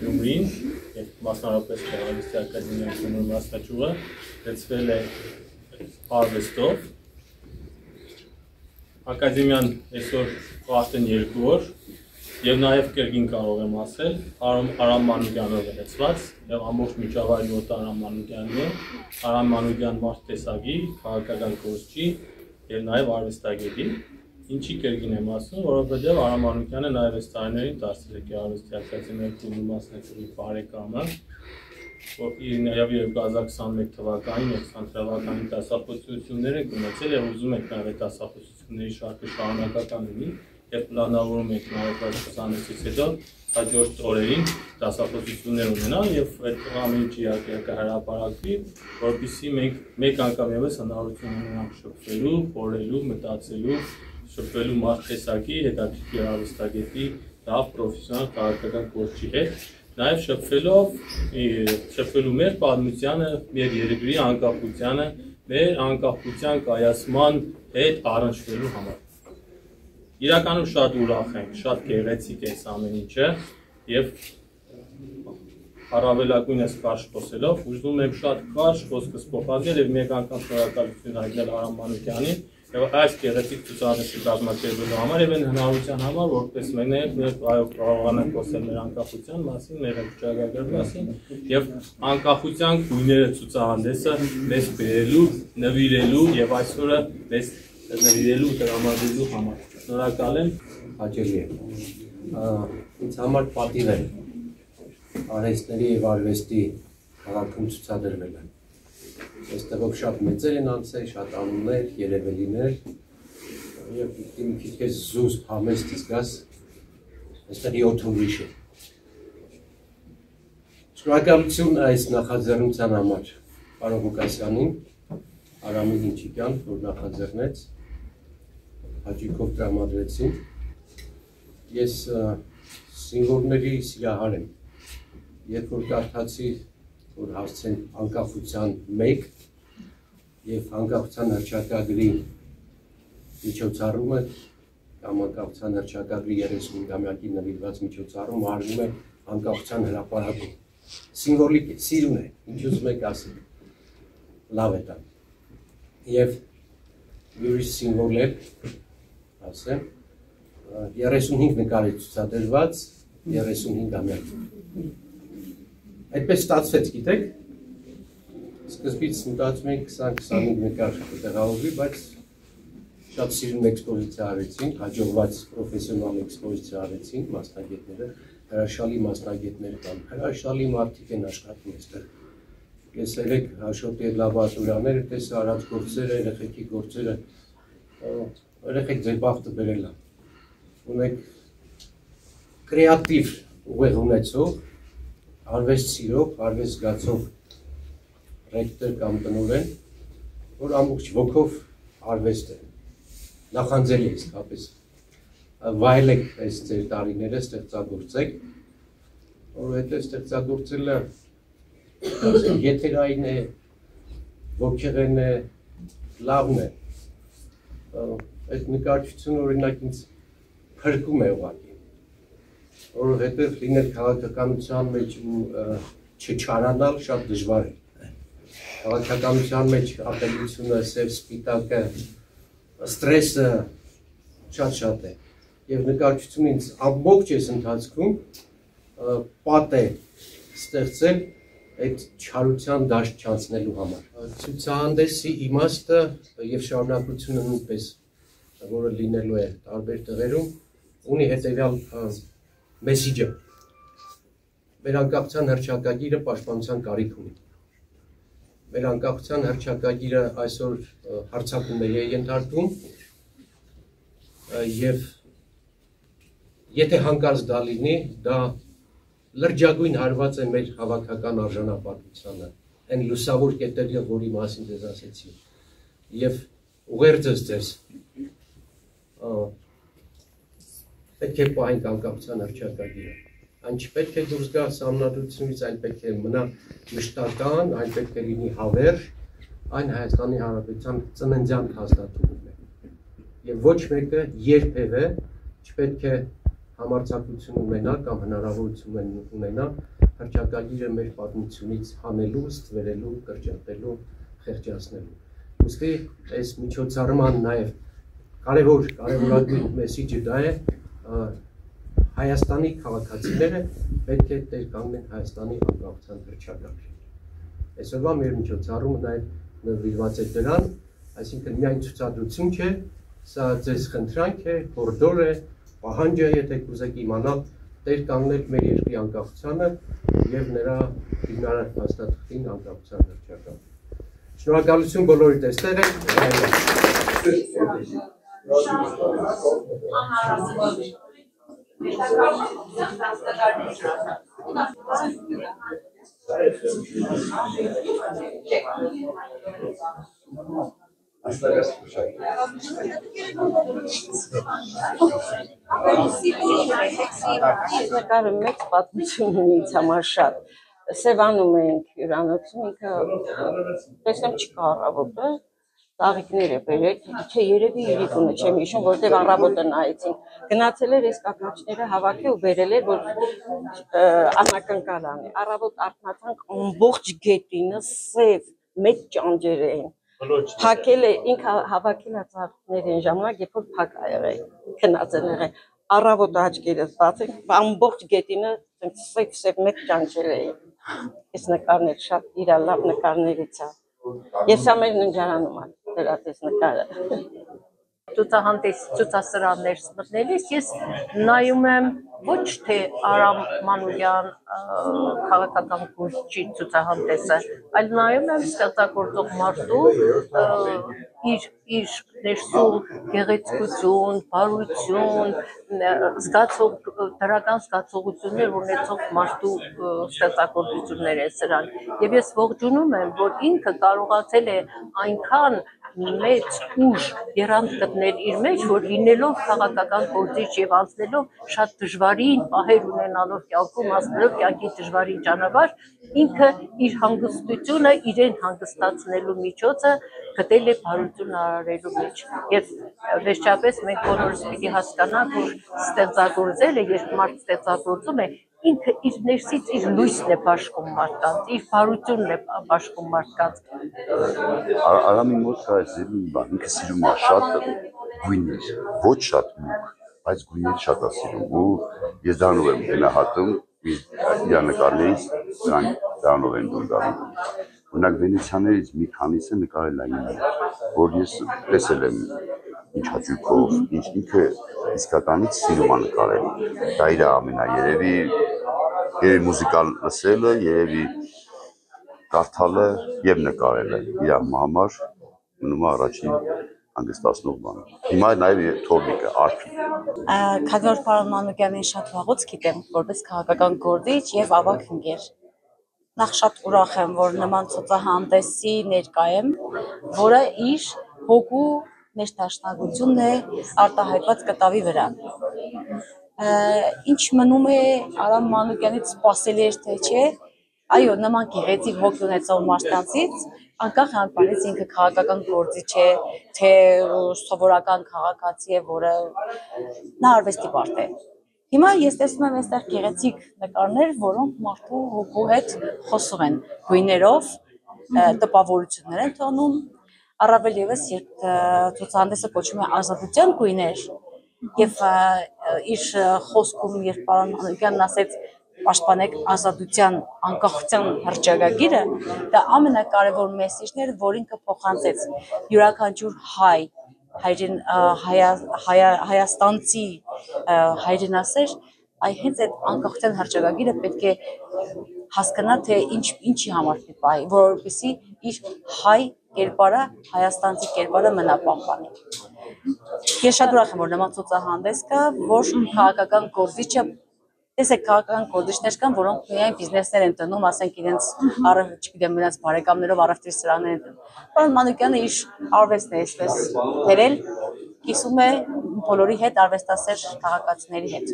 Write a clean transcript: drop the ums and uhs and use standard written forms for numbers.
Գյումրին եւ մասնավորապես Արվեստի ակադեմիայի Գյումրու մասնաճյուղը լցվել է արվեստով։ Ակադեմիան այսօր արդեն 2 օր եւ նաեւ կրկին կարող եմ ասել Արամ Մանուկյանով է լցված եւ ամբողջ միջավայրի օտար Արամ Մանուկյանն է, Արամ Մանուկյան մարդ տեսակի, քաղաքական գործչի եւ նաեւ արվեստագետի։ Ինչի կրկին եմ ասում, որովհետեւ Արամ Մանուկյանը նաեւ այս տարիներին դարձել է Արվեստի ակադեմիայի Գյումրու մասնաճյուղի բարեկամը, որ նաեւ 2021 թվականին եւ 20 թվականի դասախոսությունները գնացել եւ ուզում եք նաեւ այդ դասախոսությունների շարքը շարունակական լինի եւ պլանավորում եք նաեւ 20-ից հետո հաջորդ օրերին դասախոսություններ ունենալ եւ այդ ամենի իհարկե կհրապարակվի, որովհետեւ մենք մեկ անգամ եւս հնարավորություն ունենանք շփվելու, խորհելու, մտածելու, շփվելու մարդ տեսակի, հետաքրքիր արվեստագետի, լավ պրոֆեսիոնալ քաղաքական գործչի հետ, նաեւ շփվելու մեր պատմությանը, մեր երկրի անկախությանը, մեր անկախության կայացման հետ առնչվելու համար։ Իրականում շատ ուրախ ենք, շատ գեղեցիկ է այս ամեն ինչը եւ առավելագույնս կարճ խոսելով ուզում եմ շատ կարճ խոսքս փոխադրել եւ մեկ անգամ շնորհակալություն հայտնել Արամ Մանուկյանին եւ այս գեղեցիկ ցուցահանդեսի կազմակերպելու համար եւ այն հնարավորության համար, որպես մենք կարողանանք խոսել մեր անկախության մասին, մեր ճակատագրի մասին եւ անկախության գույները ցուցահանդեսը մեզ բերելու, նվիրելու եւ այսօրը մեզ նվիրելու տրամադրելու համար։ Շնորհակալ եմ, հաճելի է։ Ինձ համար պատիվ է արհեստների եւ արվեստի քաղաքում ցուցադրվելը։ Այստեղով շատ մեծեր են անցել, շատ անուններ, երևելիներ եւ մի քիչ զուզ համեստ զգաս այստեղ 7 ուրիշ է։ Շնորհակալություն այս նախաձեռնության համար պարոն Ղուկասյանին, Արամին Ինչիկյան, որ նախաձեռնեց, հաճույքով տրամադրեցին։ Ես սիմվոլների սիրահար եմ։ Երբ որ կարդացի, որ հասցեն անկախության 1 եւ անկախության հռչակագրի միջոցառումը կամ անկախության հռչակագրի 35-ամյակի նվիրված միջոցառումը արվում է անկախության հրապարակում։ Սիմվոլիկ է, սիրուն է, ինչ ուզում եք ասել։ Լավ է դա։ Եվ ուրիշ սիմվոլ է, ասեմ, 35 նկար է ցուցադրված 35-ամյակ։ Այդպես ստացվեց, գիտեք, սկզբից մտածում ենք 20-25 նկար կտեղավորվի, բայց շատ սիրուն էքսպոզիցիա արեցին, հաջողված պրոֆեսիոնալ էքսպոզիցիա արեցին մասնագետները, հրաշալի մասնագետներ կան, հրաշալի մարդիկ են աշխատում այստեղ։ Ես երեք հաշոտի լաբորատորիաները տեսա, արած գործերը, երեխեքի գործերը, երեխեք ձեր բախտը բերել է։ Ունեք կրեատիվ ուղեղ ունեցող, արվեստ սիրող, արվեստ զգացող ռեկտոր կամ տնօրեն, որ ամբողջ ոգով արվեստ է, նախանձել է իսկապես, վայելեք այս ձեր տարիները, ստեղծագործեք, որովհետև ստեղծագործելը եթերային է, ոգեղեն է, լավն է, այդ նկարչությունը օրինակ ինձ փրկում է ուղղակի, որովհետև լինել քաղաքականության մեջ ու չչարանալ շատ դժվար է։ Քաղաքականության մեջ ատելությունը, սև սպիտակը, ստրեսը շատ է։ Եվ նկարչությունը ինձ ամբողջ այս ընթացքում պատ է ստեղծել այդ չարության դաշտ չանցնելու համար։ Ցուցահանդեսի իմաստը եւ շարունակությունը նույնպես, որը լինելու է տարբեր տեղերում, ունի հետեւյալ մեսիջը։ Մեր անկախության հռչակագիրը պաշտպանության կարիք ունի։ Մեր անկախության հռչակագիրը այսօր հարձակումների է ենթարկվում եւ եթե հանկարծ դա լինի, դա լրջագույն հարված է մեր հավաքական արժանապատվությանը, այն լուսավոր կետերը, որի մասին ձեզ ասեցի, եւ ուղերձս ձեզ պետք է պահենք անկախության հռչակագիրը։ Այն չպետք է դուրս գա սահմանադրությունից, այն պետք է մնա մշտական, այն պետք է լինի հավերժ, այն Հայաստանի Հանրապետության ծննդյան հաստատումն է։ Եվ ոչ մեկը երբևէ չպետք է համարձակություն ունենա կամ հնարավորություն ունենա հռչակագիրը մեր պատմությունից հանելու, ստվերելու, կրճատելու, խեղճացնելու։ Ուստի այս միջոցառման նաև կարևորագույն մեսիջը դա է Հայաստանի քաղաքացիները պետք է տեր կանգնեն Հայաստանի անկախության հռչակագրին։ Այսօրվա մեր միջոցառումը նաև նվիրված է դրան, այսինքն միայն ցուցադրություն չէ, սա ձեզ խնդրանք է, հորդոր է, պահանջ է, եթե կուզեք իմանալ տեր կանգնել մեր երկրի անկախությանը եւ նրա հիմնարար փաստաթղթին անկախության հռչակագրին։ Շնորհակալություն բոլորի տեսները։ Նկարը մեծ պատմություն ունի ինձ համար շատ։ Սևանում ենք հյուրանոցում, ինքը տեսնեմ չկա առավոտը, ծաղիկներ է բերել, թե երևի իրիկունը չեմ հիշում, որտեղ առավոտը նայեցին։ Գնացել էր այս կակաչները հավաքի ու բերել էր, որ անակնկալ անի։ Առավոտ արթնացանք, ամբողջ գետինը սև, մեծ ճանճեր էին։ Փակել է, ինքը հավաքել է ծաղիկներ այն ժամանակ, երբ որ փակ ա եղել, քնած են եղել։ Առավոտ աչքերս բացենք, ամբողջ գետինը սև մեծ ճանճեր էին։ Այս նկարներ շատ իրար լավ նկարներից է։ Ես ամեն ննջարանում եմ դրած այս նկարը։ Ցուցասրահներ մտնելիս ես նայում եմ ոչ թե Արամ Մանուկյան քաղաքական գործչի ցուցահանդեսը, այլ նայում եմ ստեղծագործող մարդու իր ներսում գեղեցկություն, բարություն, դրական զգացողություններ ունեցող մարդու ստեղծագործություններ են սրանք։ Եվ ես ողջունում եմ, որ ինքը կարողացել է այնքան մեծ ուժ եռանդ գտնել իր մեջ, որ լինելով քաղաքական գործիչ եւ անցնելով շատ դժվարին պահեր ունենալով կյանքում, անցնելով կյանքի դժվարին ճանապարհ, ինքը իր հանգստությունը իրեն հանգստացնելու միջոցը գտել է բարություն արարելու մեջ։ Եվ վերջապես մենք բոլորս պիտի հասկանանք, որ ստեղծագործելը, երբ մարդ ստեղծագործում է, ինքը իր ներսից իր լույսն է բաշխում մարդկանց, իր բարությունն է բաշխում մարդկանց։ Արամի մոտ կա այս բան, ինքը սիրում է շատ գույներ, ոչ շատ մուկ, բայց գույներ շատ է սիրում ու ես դրանով եմ գնահատում իր նկարներից, դրանով են դուր գալու։ Օրինակ Վենեցիաներից մի քանիսը նկարել այն, որ ես տեսել եմ ինչ հաճույքով, ինքը իսկականից սիրում է նկարել։ Դա իր ամենաերևի մուզիկան լսելը, երևի կարդալը եւ նկարելը իր համար մնում է առաջին հանգստացնող բանը։ Հիմա նաեւ թորնիկը, արփի։ Քանի որ պարոն Մանուկյանին շատ վաղուց գիտեմ, որպես քաղաքական գործիչ եւ ավագ ընկեր։ Նախ շատ ուրախ եմ, որ նման ցուցահանդեսի ներկա եմ, որը իր հոգու ներդաշնակությունն է արտահայտված կտավի վրա։ Ինչ մնում է Արամ Մանուկյանից սպասելի էր թե չէ, այո, նման գեղեցիկ հոգի ունեցող մարդկանցից, անկախ այն բանից ինքը քաղաքական գործիչ է, թե սովորական քաղաքացի է, որը նա արվեստի մարդ է։ Հիմա ես տեսնում եմ այստեղ գեղեցիկ նկարներ, որոնք մարդու հոգու հետ խոսում են գույներով, տպավորություններ են թողնում, առավել ևս երբ ցուցահանդեսը կոչվում է ազատության գույներ, եւ իր խոսքում երբ պարոն Մանուկյանն ասեց պաշտպանեք ազատության անկախության հռչակագիրը, դա ամենակարևոր մեսիջն էր, որ ինքը փոխանցեց յուրաքանչյուր հայաստանցի հայրենասեր, այ հենց այդ անկախության հռչակագիրը պետք է հասկանա, թե ինչի համար պիտի, որովհետեւ իր հայ կերպարը, հայաստանցի կերպարը մնա պահպանի։ Ես շատ ուրախ եմ, որ նման ցուցահանդես կա, որ քաղաքական գործիչը, տեսեք, քաղաքական գործիչներ կան, որոնք միայն բիզնեսներ են տնում, ասենք իրենց չգիտեմ, նրանց բարեկամներով առևտրի սրահներ են տնում։ Պարոն Մանուկյանը իր արվեստն է այսպես բերել, կիսում է բոլորի հետ, արվեստասեր քաղաքացիների հետ։